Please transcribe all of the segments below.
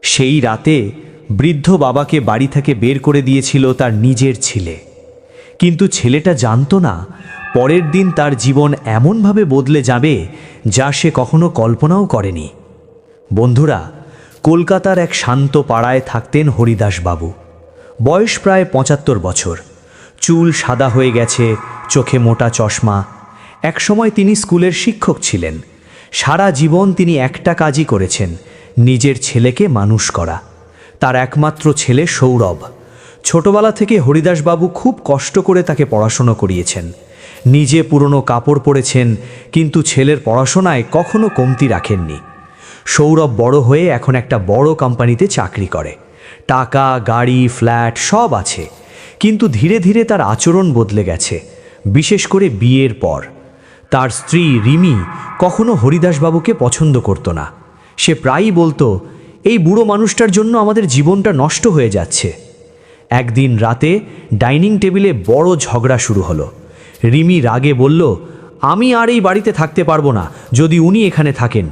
সেই রাতে বৃদ্ধ বাবাকে বাড়ি থেকে বের করে দিয়েছিল তার নিজের ছেলে। কিন্তু ছেলেটা জানতো না পরের দিন তার জীবন এমনভাবে বদলে যাবে যা সে কখনো কল্পনাও করেনি। বন্ধুরা, কলকাতার এক শান্ত পাড়ায় থাকতেন হরিদাসবাবু। বয়স প্রায় ৭৫ বছর। চুল সাদা হয়ে গেছে, চোখে মোটা চশমা। একসময় তিনি স্কুলের শিক্ষক ছিলেন। সারা জীবন তিনি একটা কাজই করেছেন, নিজের ছেলেকে মানুষ করা। তার একমাত্র ছেলে সৌরভ। ছোটবেলা থেকে হরিদাসবাবু খুব কষ্ট করে তাকে পড়াশোনা করিয়েছেন। নিজে পুরনো কাপড় পরেছেন, কিন্তু ছেলের পড়াশোনায় কখনো কমতি রাখেননি। সৌরভ বড় হয়ে এখন একটা বড় কোম্পানিতে চাকরি করে। টাকা, গাড়ি, ফ্ল্যাট সব আছে। কিন্তু ধীরে ধীরে তার আচরণ বদলে গেছে, বিশেষ করে বিয়ের পর। তার স্ত্রী রিমি কখনো হরিদাসবাবুকে পছন্দ করত না। সে প্রায়ই বলতো, এই বুড়ো মানুষটার জন্য আমাদের জীবনটা নষ্ট হয়ে যাচ্ছে। একদিন রাতে ডাইনিং টেবিলে বড় ঝগড়া শুরু হলো। রিমি রাগে বলল, আমি আর এই বাড়িতে থাকতে পারবো না যদি উনি এখানে থাকেন।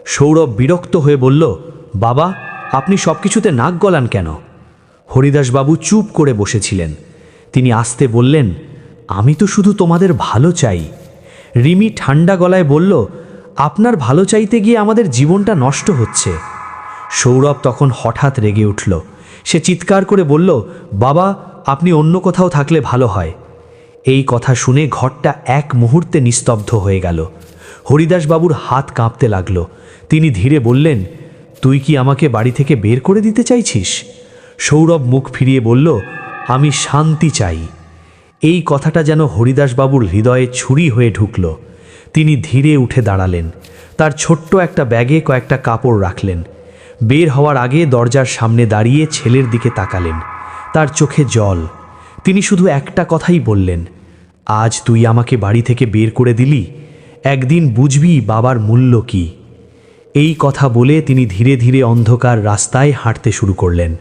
সৌরভ বিরক্ত হয়ে বলল, বাবা, আপনি সব কিছুতে নাক গলান কেন? হরিদাসবাবু চুপ করে বসেছিলেন। তিনি আস্তে বললেন, আমি তো শুধু তোমাদের ভালো চাই। রিমি ঠান্ডা গলায় বলল, আপনার ভালো চাইতে গিয়ে আমাদের জীবনটা নষ্ট হচ্ছে। সৌরভ তখন হঠাৎ রেগে উঠল। সে চিৎকার করে বলল, বাবা, আপনি অন্য কোথাও থাকলে ভালো হয়। এই কথা শুনে ঘরটা এক মুহূর্তে নিস্তব্ধ হয়ে গেল। হরিদাসবাবুর হাত কাঁপতে লাগল। তিনি ধীরে বললেন, তুই কি আমাকে বাড়ি থেকে বের করে দিতে চাইছিস? সৌরভ মুখ ফিরিয়ে বলল, আমি শান্তি চাই। এই কথাটা যেন হরিদাসবাবুর হৃদয়ে ছুরি হয়ে ঢুকল। তিনি ধীরে উঠে দাঁড়ালেন। তার ছোট্ট একটা ব্যাগে কয়েকটা কাপড় রাখলেন। বের হওয়ার আগে দরজার সামনে দাঁড়িয়ে ছেলের দিকে তাকালেন। তার চোখে জল। তিনি শুধু একটা কথাই বললেন, আজ তুই আমাকে বাড়ি থেকে বের করে দিলি, একদিন বুঝবি বাবার মূল্য কি। এই কথা বলে তিনি ধীরে ধীরে অন্ধকার রাস্তায় হাঁটতে শুরু করলেন।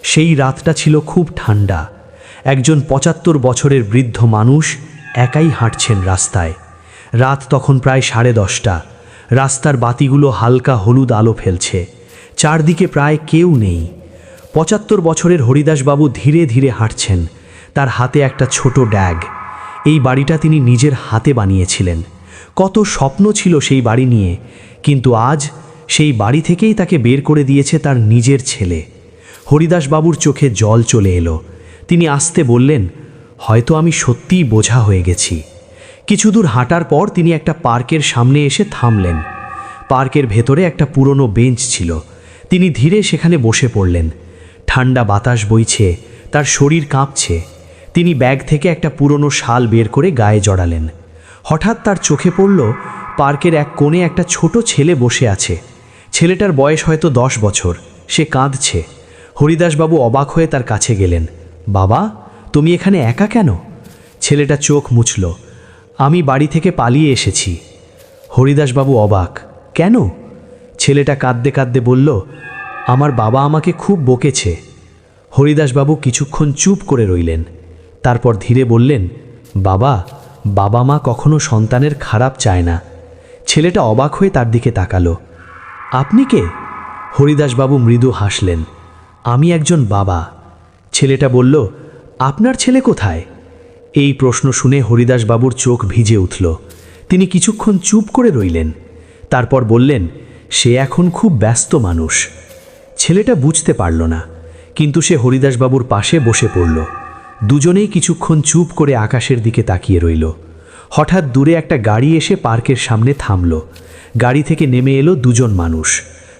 সেই রাতটা ছিল খুব ঠান্ডা। একজন ৭৫ বছরের বৃদ্ধ মানুষ একাই হাঁটছেন রাস্তায়। রাত তখন প্রায় 10:30। রাস্তার বাতিগুলো হালকা হলুদ আলো ফেলছে। চারদিকে প্রায় কেউ নেই। ৭৫ বছরের হরিদাসবাবু ধীরে ধীরে হাঁটছেন। তার হাতে একটা ছোট ড্যাগ। এই বাড়িটা তিনি নিজের হাতে বানিয়েছিলেন। কত স্বপ্ন ছিল সেই বাড়ি নিয়ে, কিন্তু আজ সেই বাড়ি থেকেই তাকে বের করে দিয়েছে তার নিজের ছেলে। হরিদাসবাবুর চোখে জল চলে এলো। তিনি আস্তে বললেন, হয়তো আমি সত্যিই বোঝা হয়ে গেছি। কিছু দূর হাঁটার পর তিনি একটা পার্কের সামনে এসে থামলেন। পার্কের ভেতরে একটা পুরনো বেঞ্চ ছিল। তিনি ধীরে সেখানে বসে পড়লেন। ঠান্ডা বাতাস বইছে, তার শরীর কাঁপছে। তিনি ব্যাগ থেকে একটা পুরনো শাল বের করে গায়ে জড়ালেন। হঠাৎ তার চোখে পড়ল, পার্কের এক কোণে একটা ছোট ছেলে বসে আছে। ছেলেটার বয়স হয়তো 10 বছর। সে কাঁদছে। হরিদাসবাবু অবাক হয়ে তার কাছে গেলেন। বাবা, তুমি এখানে একা কেন? ছেলেটা চোখ মুছল। আমি বাড়ি থেকে পালিয়ে এসেছি। হরিদাসবাবু অবাক। কেন? ছেলেটা কাঁদতে কাঁদতে বলল, আমার বাবা আমাকে খুব বকেছে। হরিদাসবাবু কিছুক্ষণ চুপ করে রইলেন। তারপর ধীরে বললেন, বাবা, বাবা মা কখনো সন্তানের খারাপ চায় না। ছেলেটা অবাক হয়ে তার দিকে তাকালো। আপনি কে? হরিদাসবাবু মৃদু হাসলেন। আমি একজন বাবা। ছেলেটা বলল, আপনার ছেলে কোথায়? এই প্রশ্ন শুনে হরিদাসবাবুর চোখ ভিজে উঠল। তিনি কিছুক্ষণ চুপ করে রইলেন। তারপর বললেন, সে এখন খুব ব্যস্ত মানুষ। ছেলেটা বুঝতে পারল না, কিন্তু সে হরিদাসবাবুর পাশে বসে পড়ল। দুজনেই কিছুক্ষণ চুপ করে আকাশের দিকে তাকিয়ে রইল। হঠাৎ দূরে একটা গাড়ি এসে পার্কের সামনে থামল। গাড়ি থেকে নেমে এলো দুজন মানুষ।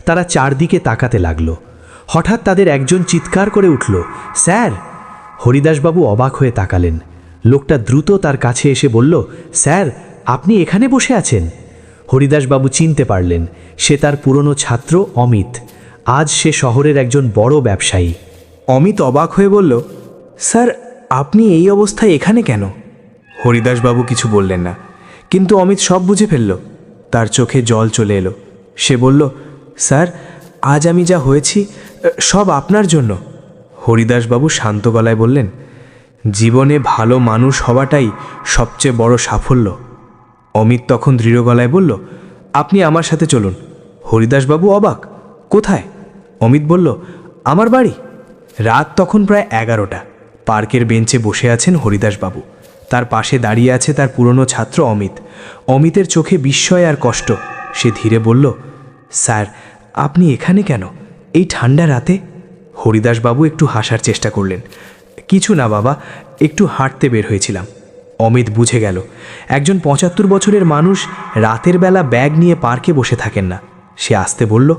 তারা চারদিকে তাকাতে লাগলো। হঠাৎ তাদের একজন চিৎকার করে উঠল, স্যার! হরিদাসবাবু অবাক হয়ে তাকালেন। লোকটা দ্রুত তার কাছে এসে বলল, স্যার, আপনি এখানে বসে আছেন? হরিদাসবাবু চিনতে পারলেন, সে তার পুরনো ছাত্র অমিত। আজ সে শহরের একজন বড় ব্যবসায়ী। অমিত অবাক হয়ে বলল, স্যার, আপনি এই অবস্থায় এখানে কেন? হরিদাসবাবু কিছু বললেন না, কিন্তু অমিত সব বুঝে ফেলল। তার চোখে জল চলে এলো। সে বলল, স্যার, আজ আমি যা হয়েছি সব আপনার জন্য। হরিদাসবাবু শান্ত গলায় বললেন, জীবনে ভালো মানুষ হওয়াটাই সবচেয়ে বড় সাফল্য। অমিত তখন দৃঢ় গলায় বলল, আপনি আমার সাথে চলুন। হরিদাসবাবু অবাক, কোথায়? অমিত বলল, আমার বাড়ি? রাত তখন প্রায় 11টা। পার্কের বেঞ্চে বসে আছেন হরিদাসবাবু। তার পাশে দাঁড়িয়ে আছে তার পুরনো ছাত্র অমিত। অমিতের চোখে বিস্ময় আর কষ্ট। সে ধীরে বলল, স্যার, আপনি এখানে কেন এই ঠান্ডা রাতে? হরিদাসবাবু একটু হাসার চেষ্টা করলেন। কিছু না বাবা, একটু হাঁটতে বের হয়েছিলাম। অমিত বুঝে গেল একজন 75 বছরের মানুষ রাতের বেলা ব্যাগ নিয়ে পার্কে বসে থাকেন না। সে আস্তে বলল,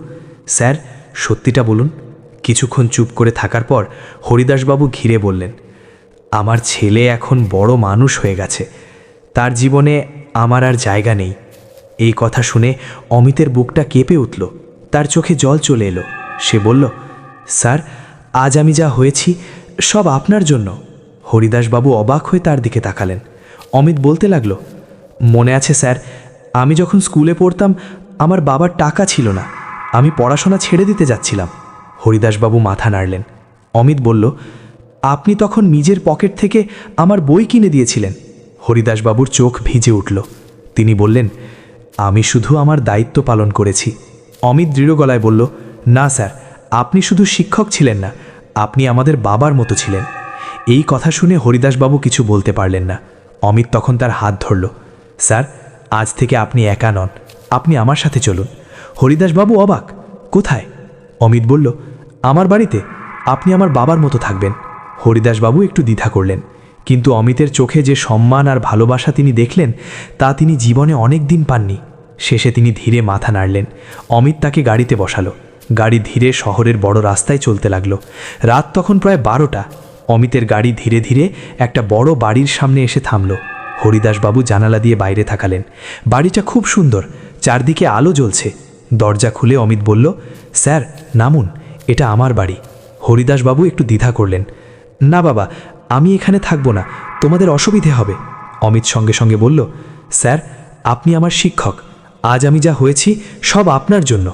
স্যার, সত্যিটা বলুন। কিছুক্ষণ চুপ করে থাকার পর হরিদাসবাবু ঘিরে বললেন, আমার ছেলে এখন বড় মানুষ হয়ে গেছে, তার জীবনে আমার আর জায়গা নেই। এই কথা শুনে অমিতের বুকটা কেঁপে উঠল, তার চোখে জল চলে এলো। সে বলল, স্যার, আজ আমি যা হয়েছি সব আপনার জন্য। হরিদাসবাবু অবাক হয়ে তার দিকে তাকালেন। অমিত বলতে লাগলো, মনে আছে স্যার, আমি যখন স্কুলে পড়তাম আমার বাবার টাকা ছিল না, আমি পড়াশোনা ছেড়ে দিতে যাচ্ছিলাম। হরিদাসবাবু মাথা নাড়লেন। অমিত বলল, আপনি তখন নিজের পকেট থেকে আমার বই কিনে দিয়েছিলেন। হরিদাসবাবুর চোখ ভিজে উঠল। তিনি বললেন, আমি শুধু আমার দায়িত্ব পালন করেছি। অমিত দৃঢ় গলায় বলল, না স্যার, আপনি শুধু শিক্ষক ছিলেন না, আপনি আমাদের বাবার মতো ছিলেন। এই কথা শুনে হরিদাসবাবু কিছু বলতে পারলেন না। অমিত তখন তার হাত ধরল। স্যার, আজ থেকে আপনি একা নন, আপনি আমার সাথে চলুন। হরিদাসবাবু অবাক, কোথায়? অমিত বলল, আমার বাড়িতে, আপনি আমার বাবার মতো থাকবেন। হরিদাসবাবু একটু দ্বিধা করলেন, কিন্তু অমিতের চোখে যে সম্মান আর ভালোবাসা তিনি দেখলেন তা তিনি জীবনে অনেক দিন পাননি। শেষে তিনি ধীরে মাথা নাড়লেন। অমিত তাকে গাড়িতে বসালো। গাড়ি ধীরে শহরের বড় রাস্তায় চলতে লাগলো। রাত তখন প্রায় 12টা। অমিতের গাড়ি ধীরে ধীরে একটা বড় বাড়ির সামনে এসে থামল। হরিদাসবাবু জানালা দিয়ে বাইরে তাকালেন। বাড়িটা খুব সুন্দর, চারদিকে আলো জ্বলছে। দরজা খুলে অমিত বলল, স্যার, নামুন, এটা আমার বাড়ি। হরিদাসবাবু একটু দ্বিধা করলেন। না বাবা, আমি এখানে থাকবো না, তোমাদের অসুবিধে হবে। অমিত সঙ্গে সঙ্গে বলল, স্যার, আপনি আমার শিক্ষক, আজ আমি যা হয়েছি সব আপনার জন্য।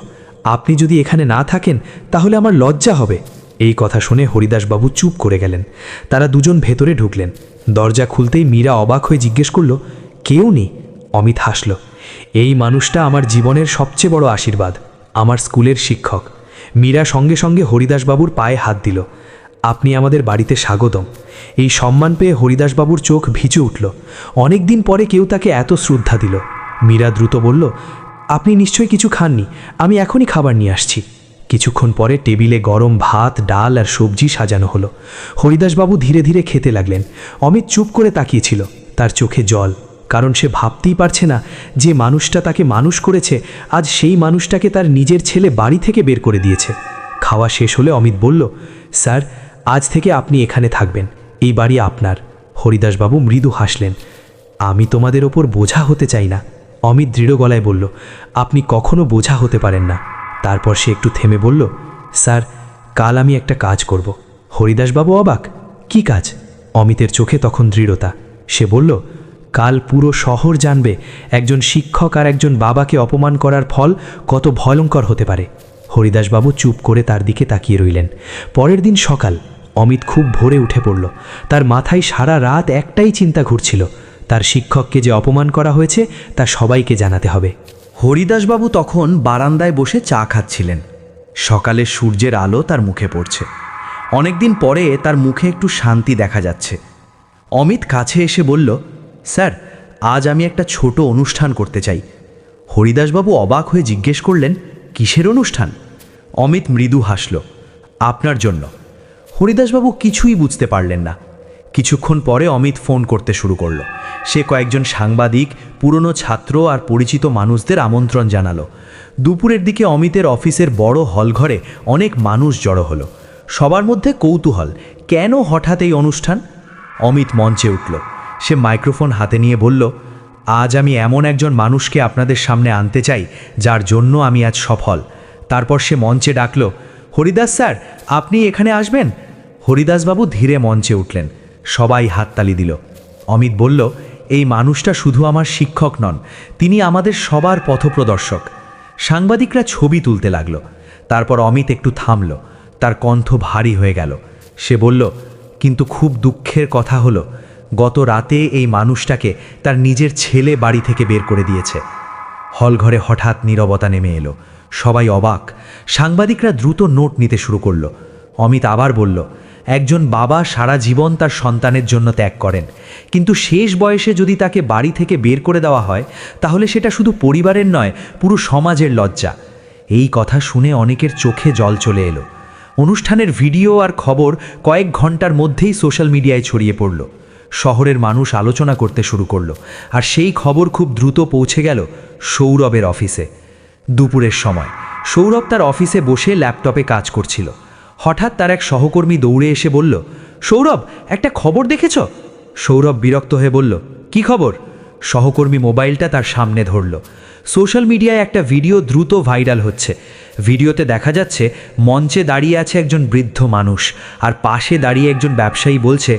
আপনি যদি এখানে না থাকেন তাহলে আমার লজ্জা হবে। এই কথা শুনে হরিদাসবাবু চুপ করে গেলেন। তারা দুজন ভেতরে ঢুকলেন। দরজা খুলতেই মীরা অবাক হয়ে জিজ্ঞেস করল, কেউ নেই? অমিত হাসল। এই মানুষটা আমার জীবনের সবচেয়ে বড় আশীর্বাদ, আমার স্কুলের শিক্ষক। মীরা সঙ্গে সঙ্গে হরিদাসবাবুর পায়ে হাত দিল। আপনি আমাদের বাড়িতে স্বাগতম। এই সম্মান পেয়ে হরিদাসবাবুর চোখ ভিজে উঠল। অনেক দিন পরে কেউ তাকে এত শ্রদ্ধা দিল। মীরা দ্রুত বলল, আপনি নিশ্চয়ই কিছু খাননি, আমি এখনই খাবার নিয়ে আসছি। কিছুক্ষণ পরে টেবিলে গরম ভাত, ডাল আর সবজি সাজানো হলো। হরিদাসবাবু ধীরে ধীরে খেতে লাগলেন। অমিত চুপ করে তাকিয়েছিল, তার চোখে জল, কারণ সে ভাবতেই পারছে না যে মানুষটা তাকে মানুষ করেছে আজ সেই মানুষটাকে তার নিজের ছেলে বাড়ি থেকে বের করে দিয়েছে। খাওয়া শেষ হলে অমিত বলল, স্যার, আজ থেকে আপনি এখানে থাকবেন, এই বাড়ি আপনার। হরিদাসবাবু মৃদু হাসলেন। আমি তোমাদের ওপর বোঝা হতে চাই না। অমিত দৃঢ় গলায় বলল, আপনি কখনো বোঝা হতে পারেন না। তারপর সে একটু থেমে বলল, স্যার, কাল আমি একটা কাজ করব। হরিদাসবাবু অবাক, কি কাজ? অমিতের চোখে তখন দৃঢ়তা। সে বলল, কাল পুরো শহর জানবে একজন শিক্ষক আর একজন বাবাকে অপমান করার ফল কত ভয়ঙ্কর হতে পারে। হরিদাসবাবু চুপ করে তার দিকে তাকিয়ে রইলেন। পরের দিন সকাল। অমিত খুব ভোরে উঠে পড়ল। তার মাথায় সারা রাত একটাই চিন্তা ঘুরছিল, তার শিক্ষককে যে অপমান করা হয়েছে তা সবাইকে জানাতে হবে। হরিদাসবাবু তখন বারান্দায় বসে চা খাচ্ছিলেন। সকালের সূর্যের আলো তার মুখে পড়ছে। অনেকদিন পরে তার মুখে একটু শান্তি দেখা যাচ্ছে। অমিত কাছে এসে বলল, স্যার, আজ আমি একটা ছোট অনুষ্ঠান করতে চাই। হরিদাসবাবু অবাক হয়ে জিজ্ঞেস করলেন, কিসের অনুষ্ঠান? অমিত মৃদু হাসল, আপনার জন্য। হরিদাসবাবু কিছুই বুঝতে পারলেন না। কিছুক্ষণ পরে অমিত ফোন করতে শুরু করল। সে কয়েকজন সাংবাদিক, পুরনো ছাত্র আর পরিচিত মানুষদের আমন্ত্রণ জানালো। দুপুরের দিকে অমিতের অফিসের বড় হলঘরে অনেক মানুষ জড়ো হলো। সবার মধ্যে কৌতূহল, কেন হঠাৎ এই অনুষ্ঠান? অমিত মঞ্চে উঠল। সে মাইক্রোফোন হাতে নিয়ে বলল, আজ আমি এমন একজন মানুষকে আপনাদের সামনে আনতে চাই যার জন্য আমি আজ সফল। তারপর সে মঞ্চে ডাকল, হরিদাস স্যার, আপনি এখানে আসবেন? হরিদাসবাবু ধীরে মঞ্চে উঠলেন। সবাই হাততালি দিল। অমিত বলল, এই মানুষটা শুধু আমার শিক্ষক নন, তিনি আমাদের সবার পথপ্রদর্শক। সাংবাদিকরা ছবি তুলতে লাগলো। তারপর অমিত একটু থামল, তার কণ্ঠ ভারী হয়ে গেল। সে বলল, কিন্তু খুব দুঃখের কথা হলো, গত রাতে এই মানুষটাকে তার নিজের ছেলে বাড়ি থেকে বের করে দিয়েছে। হলঘরে হঠাৎ নীরবতা নেমে এলো। সবাই অবাক। সাংবাদিকরা দ্রুত নোট নিতে শুরু করলো। অমিত আবার বলল, একজন বাবা সারা জীবন তার সন্তানের জন্য ত্যাগ করেন, কিন্তু শেষ বয়সে যদি তাকে বাড়ি থেকে বের করে দেওয়া হয়, তাহলে সেটা শুধু পরিবারের নয়, পুরো সমাজের লজ্জা। এই কথা শুনে অনেকের চোখে জল চলে এলো। অনুষ্ঠানের ভিডিও আর খবর কয়েক ঘন্টার মধ্যেই সোশ্যাল মিডিয়ায় ছড়িয়ে পড়ল। শহরের মানুষ আলোচনা করতে শুরু করলো, আর সেই খবর খুব দ্রুত পৌঁছে গেল সৌরভের অফিসে। দুপুরের সময় সৌরভ তার অফিসে বসে ল্যাপটপে কাজ করছিল। হঠাৎ তার এক সহকর্মী দৌড়ে এসে বলল, সৌরভ, একটা খবর দেখেছ? সৌরভ বিরক্ত হয়ে বলল, কি খবর? সহকর্মী মোবাইলটা তার সামনে ধরল। সোশ্যাল মিডিয়ায় একটা ভিডিও দ্রুত ভাইরাল হচ্ছে। ভিডিওতে দেখা যাচ্ছে মঞ্চে দাঁড়িয়ে আছে একজন বৃদ্ধ মানুষ, আর পাশে দাঁড়িয়ে একজন ব্যবসায়ী বলছে,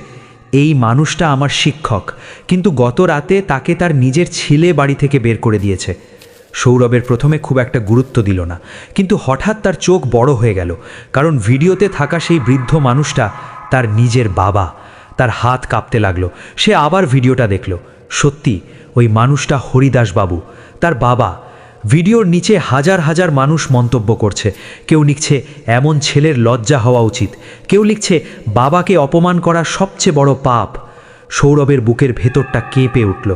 এই মানুষটা আমার শিক্ষক, কিন্তু গত রাতে তাকে তার নিজের ছেলে বাড়ি থেকে বের করে দিয়েছে। সৌরভের প্রথমে খুব একটা গুরুত্ব দিল না, কিন্তু হঠাৎ তার চোখ বড় হয়ে গেল, কারণ ভিডিওতে থাকা সেই বৃদ্ধ মানুষটা তার নিজের বাবা। তার হাত কাঁপতে লাগলো। সে আবার ভিডিওটা দেখল। সত্যি ওই মানুষটা হরিদাস বাবু, তার বাবা। ভিডিওর নিচে হাজার হাজার মানুষ মন্তব্য করছে। কেউ লিখছে, এমন ছেলের লজ্জা হওয়া উচিত। কেউ লিখছে, বাবাকে অপমান করা সবচেয়ে বড় পাপ। সৌরভের বুকের ভেতরটা কেঁপে উঠল।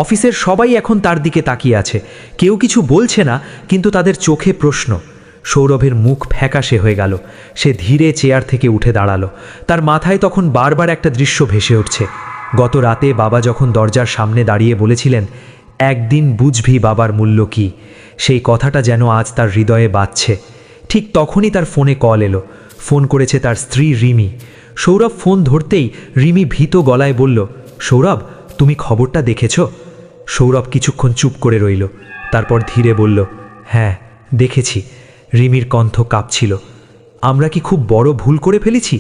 অফিসের সবাই এখন তার দিকে তাকিয়ে আছে। কেউ কিছু বলছে না, কিন্তু তাদের চোখে প্রশ্ন। সৌরভের মুখ ফ্যাকাশে হয়ে গেল। সে ধীরে চেয়ার থেকে উঠে দাঁড়ালো। তার মাথায় তখন বারবার একটা দৃশ্য ভেসে উঠছে। গত রাতে বাবা যখন দরজার সামনে দাঁড়িয়ে বলেছিলেন, একদিন বুঝবি বাবার মূল্য কী, সেই কথাটা যেন আজ তার হৃদয়ে বাজছে। ঠিক তখনই তার ফোনে কল এলো। ফোন করেছে তার স্ত্রী রিমি। সৌরভ ফোন ধরতেই রিমি ভীত গলায় বলল, সৌরভ, তুমি খবরটা দেখেছ? সৌরভ কিছুক্ষণ চুপ করে রইল, তারপর ধীরে বলল, হ্যাঁ দেখেছি। রিমির কণ্ঠ কাঁপছিল। আমরা কি খুব বড় ভুল করে ফেলেছি?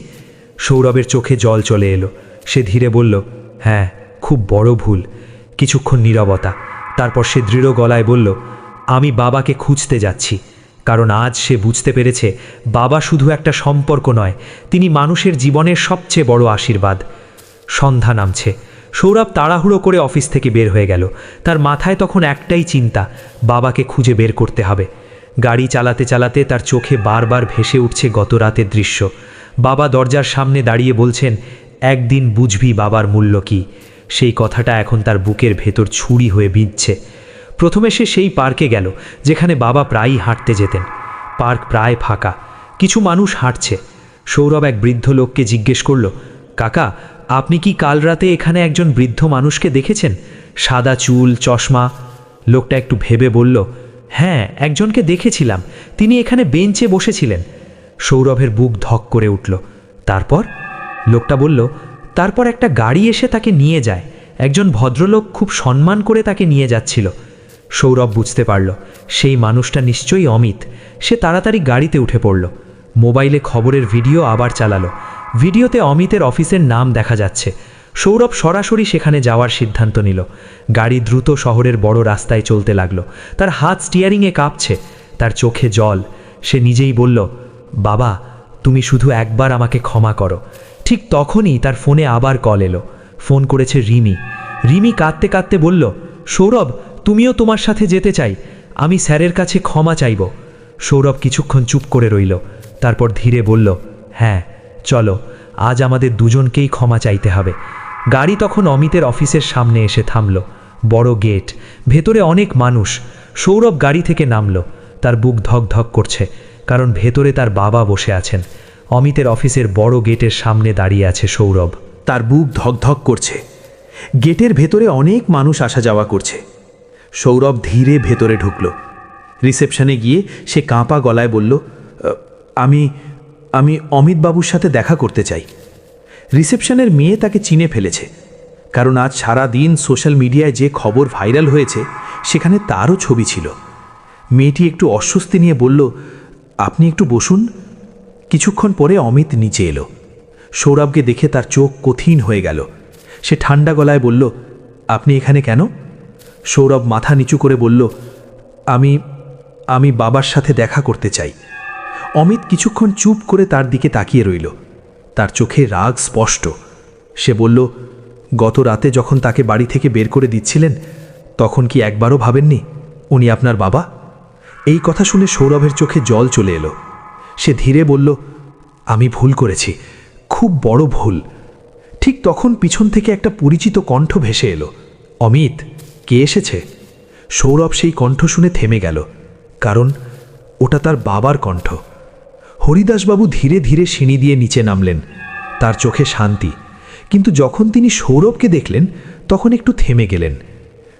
সৌরভের চোখে জল চলে এলো। সে ধীরে বলল, হ্যাঁ, খুব বড় ভুল। কিছুক্ষণ নীরবতা। তারপর সে দৃঢ় গলায় বলল, আমি বাবাকে খুঁজতে যাচ্ছি, কারণ আজ সে বুঝতে পেরেছে বাবা শুধু একটা সম্পর্ক নয়, তিনি মানুষের জীবনের সবচেয়ে বড় আশীর্বাদ। সন্ধ্যা নামছে। সৌরভ তাড়াহুড়ো করে অফিস থেকে বের হয়ে গেল। তার মাথায় তখন একটাই চিন্তা, বাবাকে খুঁজে বের করতে হবে। গাড়ি চালাতে চালাতে তার চোখে বারবার ভেসে উঠছে গত রাতের দৃশ্য। বাবা দরজার সামনে দাঁড়িয়ে বলছেন, একদিন বুঝবি বাবার মূল্য কী। সেই কথাটা এখন তার বুকের ভেতর ছুরি হয়ে বিঁধছে। প্রথমে সে সেই পার্কে গেল যেখানে বাবা প্রায়ই হাঁটতে যেতেন। পার্ক প্রায় ফাঁকা, কিছু মানুষ হাঁটছে। সৌরভ এক বৃদ্ধ লোককে জিজ্ঞেস করল, কাকা, আপনি কি কাল রাতে এখানে একজন বৃদ্ধ মানুষকে দেখেছেন? সাদা চুল, চশমা। লোকটা একটু ভেবে বলল, হ্যাঁ, একজনকে দেখেছিলাম, তিনি এখানে বেঞ্চে বসেছিলেন। সৌরভের বুক ধক করে উঠল। তারপর? লোকটা বলল, তারপর একটা গাড়ি এসে তাকে নিয়ে যায়। একজন ভদ্রলোক খুব সম্মান করে তাকে নিয়ে যাচ্ছিল। সৌরভ বুঝতে পারল সেই মানুষটা নিশ্চয়ই অমিত। সে তাড়াতাড়ি গাড়িতে উঠে পড়ল। মোবাইলে খবরের ভিডিও আবার চালালো। ভিডিওতে অমিতের অফিসের নাম দেখা যাচ্ছে। সৌরভ সরাসরি সেখানে যাওয়ার সিদ্ধান্ত নিল। গাড়ি দ্রুত শহরের বড় রাস্তায় চলতে লাগলো। তার হাত স্টিয়ারিংয়ে কাঁপছে, তার চোখে জল। সে নিজেই বলল, বাবা, তুমি শুধু একবার আমাকে ক্ষমা করো। ঠিক তখনই তার ফোনে আবার কল এলো। ফোন করেছে রিমি। রিমি কাঁদতে কাঁদতে বলল, সৌরভ, তুমিও তোমার সাথে যেতে চাই। আমি স্যারের কাছে ক্ষমা চাইব। সৌরভ কিছুক্ষণ চুপ করে রইল, তারপর ধীরে বলল, হ্যাঁ চলো, আজ আমাদের দুজনকেই ক্ষমা চাইতে হবে। গাড়ি তখন অমিতের অফিসের সামনে এসে থামল। বড় গেট, ভেতরে অনেক মানুষ। সৌরভ গাড়ি থেকে নামল। তার বুক ধক ধক করছে, কারণ ভেতরে তার বাবা বসে আছেন। অমিতের অফিসের বড় গেটের সামনে দাঁড়িয়ে আছে সৌরভ। তার বুক ধকধক করছে। গেটের ভেতরে অনেক মানুষ আসা যাওয়া করছে। সৌরভ ধীরে ভেতরে ঢুকল। রিসেপশনে গিয়ে সে কাঁপা গলায় বলল, আমি আমি অমিতবাবুর সাথে দেখা করতে চাই। রিসেপশনের মেয়ে তাকে চিনে ফেলেছে, কারণ আজ সারা দিন সোশ্যাল মিডিয়ায় যে খবর ভাইরাল হয়েছে সেখানে তারও ছবি ছিল। মেয়েটি একটু অস্বস্তি নিয়ে বলল, আপনি একটু বসুন। কিছুক্ষণ পরে অমিত নিচে এলো। সৌরভকে দেখে তার চোখ কঠিন হয়ে গেল। সে ঠান্ডা গলায় বলল, আপনি এখানে কেন? সৌরভ মাথা নিচু করে বলল, আমি বাবার সাথে দেখা করতে চাই। অমিত কিছুক্ষণ চুপ করে তার দিকে তাকিয়ে রইল। তার চোখে রাগ স্পষ্ট। সে বলল, গত রাতে যখন তাকে বাড়ি থেকে বের করে দিচ্ছিলেন, তখন কি একবারও ভাবেননি উনি আপনার বাবা? এই কথা শুনে সৌরভের চোখে জল চলে এলো। সে ধীরে বলল, আমি ভুল করেছি, খুব বড় ভুল। ঠিক তখন পিছন থেকে একটা পরিচিত কণ্ঠ ভেসে এলো। অমিত, কে এসেছে? সৌরভ সেই কণ্ঠ শুনে থেমে গেল, কারণ ওটা তার বাবার কণ্ঠ। হরিদাসবাবু ধীরে ধীরে সিঁড়ি দিয়ে নিচে নামলেন। তার চোখে শান্তি, কিন্তু যখন তিনি সৌরভকে দেখলেন তখন একটু থেমে গেলেন।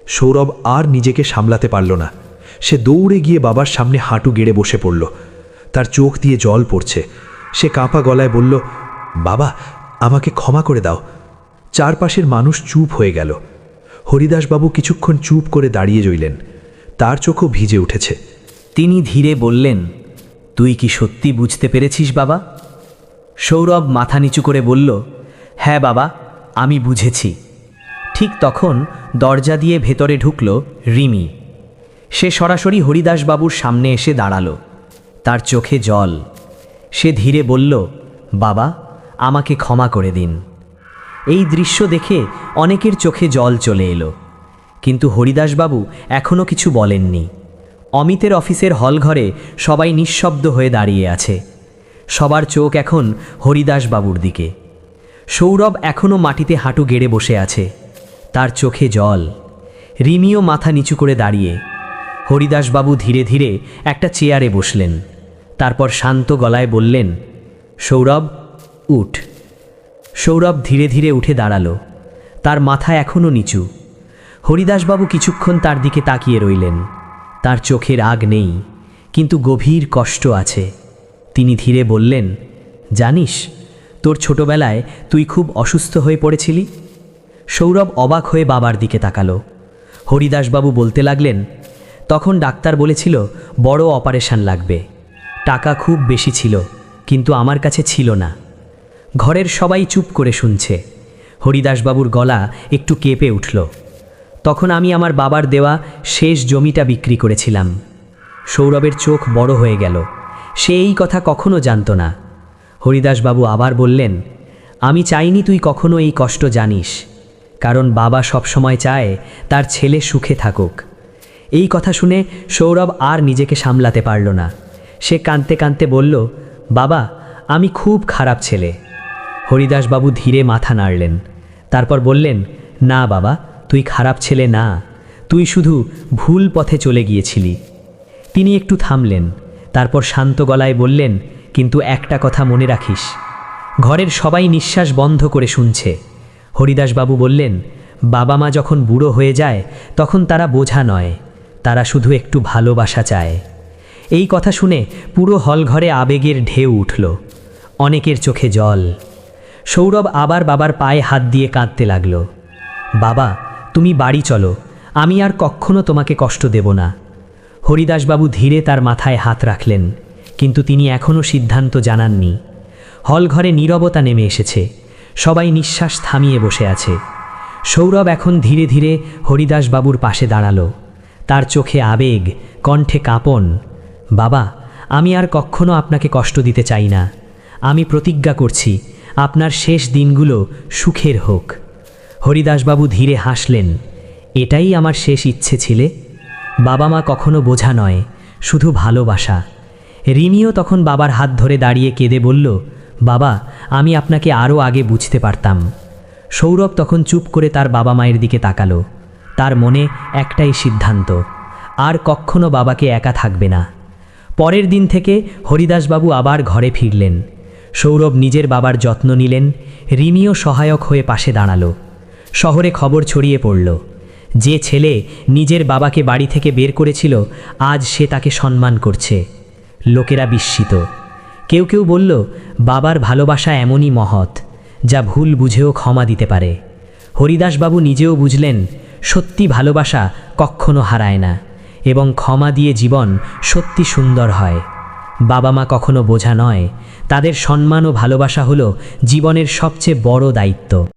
সৌরভ আর নিজেকে সামলাতে পারল না। সে দৌড়ে গিয়ে বাবার সামনে হাঁটু গেড়ে বসে পড়ল। তার চোখ দিয়ে জল পড়ছে। সে কাঁপা গলায় বলল, বাবা, আমাকে ক্ষমা করে দাও। চারপাশের মানুষ চুপ হয়ে গেল। হরিদাসবাবু কিছুক্ষণ চুপ করে দাঁড়িয়ে রইলেন। তার চোখও ভিজে উঠেছে। তিনি ধীরে বললেন, তুই কি সত্যি বুঝতে পেরেছিস বাবা? সৌরভ মাথা নিচু করে বলল, হ্যাঁ বাবা, আমি বুঝেছি। ঠিক তখন দরজা দিয়ে ভেতরে ঢুকল রিমি। সে সরাসরি হরিদাসবাবুর সামনে এসে দাঁড়ালো। তার চোখে জল। সে ধীরে বলল, বাবা, আমাকে ক্ষমা করে দিন। এই দৃশ্য দেখে অনেকের চোখে জল চলে এলো, কিন্তু হরিদাসবাবু এখনও কিছু বলেননি। অমিতের অফিসের হলঘরে সবাই নিঃশব্দ হয়ে দাঁড়িয়ে আছে। সবার চোখ এখন হরিদাসবাবুর দিকে। সৌরভ এখনও মাটিতে হাঁটু গেড়ে বসে আছে, তার চোখে জল। রিমিও মাথা নিচু করে দাঁড়িয়ে। হরিদাসবাবু ধীরে ধীরে একটা চেয়ারে বসলেন। তারপর শান্ত গলায় বললেন, সৌরভ, উঠ। সৌরভ ধীরে ধীরে উঠে দাঁড়ালো। তার মাথা এখনও নিচু। হরিদাসবাবু কিছুক্ষণ তার দিকে তাকিয়ে রইলেন। তার চোখে রাগ নেই, কিন্তু গভীর কষ্ট আছে। তিনি ধীরে বললেন, জানিস, তোর ছোটবেলায় তুই খুব অসুস্থ হয়ে পড়েছিলি? সৌরভ অবাক হয়ে বাবার দিকে তাকালো। হরিদাসবাবু বলতে লাগলেন, তখন ডাক্তার বলেছিল বড় অপারেশন লাগবে। টাকা খুব বেশি ছিল, কিন্তু আমার কাছে ছিল না। ঘরের সবাই চুপ করে শুনছে। হরিদাসবাবুর গলা একটু কেঁপে উঠল। তখন আমি আমার বাবার দেওয়া শেষ জমিটা বিক্রি করেছিলাম। সৌরভের চোখ বড় হয়ে গেল। সে এই কথা কখনো জানত না। হরিদাসবাবু আবার বললেন, আমি চাইনি তুই কখনো এই কষ্ট জানিস, কারণ বাবা সবসময় চায় তার ছেলে সুখে থাকুক। এই কথা শুনে সৌরভ আর নিজেকে সামলাতে পারল না। সে কাঁদতে কাঁদতে বলল, বাবা, আমি খুব খারাপ ছেলে। হরিদাসবাবু ধীরে মাথা নাড়লেন। তারপর বললেন, না বাবা, তুই খারাপ ছেলে না, তুই শুধু ভুল পথে চলে গিয়েছিলি। তিনি একটু থামলেন। তারপর শান্ত গলায় বললেন, কিন্তু একটা কথা মনে রাখিস। ঘরের সবাই নিঃশ্বাস বন্ধ করে শুনছে। হরিদাসবাবু বললেন, বাবা মা যখন বুড়ো হয়ে যায় তখন তারা বোঝা নয়, তারা শুধু একটু ভালোবাসা চায়। এই কথা শুনে পুরো হলঘরে আবেগের ঢেউ উঠল। অনেকের চোখে জল। সৌরভ আবার বাবার পায়ে হাত দিয়ে কাঁদতে লাগল। বাবা, তুমি বাড়ি চলো, আমি আর কখনো তোমাকে কষ্ট দেব না। হরিদাসবাবু ধীরে তার মাথায় হাত রাখলেন, কিন্তু তিনি এখনও সিদ্ধান্ত জানাননি। হলঘরে নীরবতা নেমে এসেছে। সবাই নিঃশ্বাস থামিয়ে বসে আছে। সৌরভ এখন ধীরে ধীরে হরিদাসবাবুর পাশে দাঁড়ালো। তার চোখে আবেগ, কণ্ঠে কাঁপন। বাবা, আমি আর কখনো আপনাকে কষ্ট দিতে চাই না। আমি প্রতিজ্ঞা করছি, আপনার শেষ দিনগুলো সুখের হোক। হরিদাসবাবু ধীরে হাসলেন। এটাই আমার শেষ ইচ্ছে ছিলে। বাবা মা কখনো বোঝা নয়, শুধু ভালোবাসা। রিমিও তখন বাবার হাত ধরে দাঁড়িয়ে কেঁদে বলল, বাবা, আমি আপনাকে আরও আগে বুঝতে পারতাম। সৌরভ তখন চুপ করে তার বাবা মায়ের দিকে তাকালো। তার মনে একটাই সিদ্ধান্ত, আর কখনো বাবাকে একা থাকবে না। পরের দিন থেকে হরিদাসবাবু আবার ঘরে ফিরলেন। সৌরভ নিজের বাবার যত্ন নিলেন। রিমিও সহায়ক হয়ে পাশে দাঁড়ালো। শহরে খবর ছড়িয়ে পড়ল, যে ছেলে নিজের বাবাকে বাড়ি থেকে বের করেছিল আজ সে তাকে সম্মান করছে। লোকেরা বিস্মিত। কেউ কেউ বলল, বাবার ভালোবাসা এমনই মহৎ, যা ভুল বুঝেও ক্ষমা দিতে পারে। হরিদাসবাবু নিজেও বুঝলেন, সত্যি ভালোবাসা কখনো হারায় না, এবং ক্ষমা দিয়ে জীবন সত্যি সুন্দর হয়। বাবা মা কখনো বোঝা নয়, তাদের সম্মান ও ভালোবাসা হলো জীবনের সবচেয়ে বড় দায়িত্ব।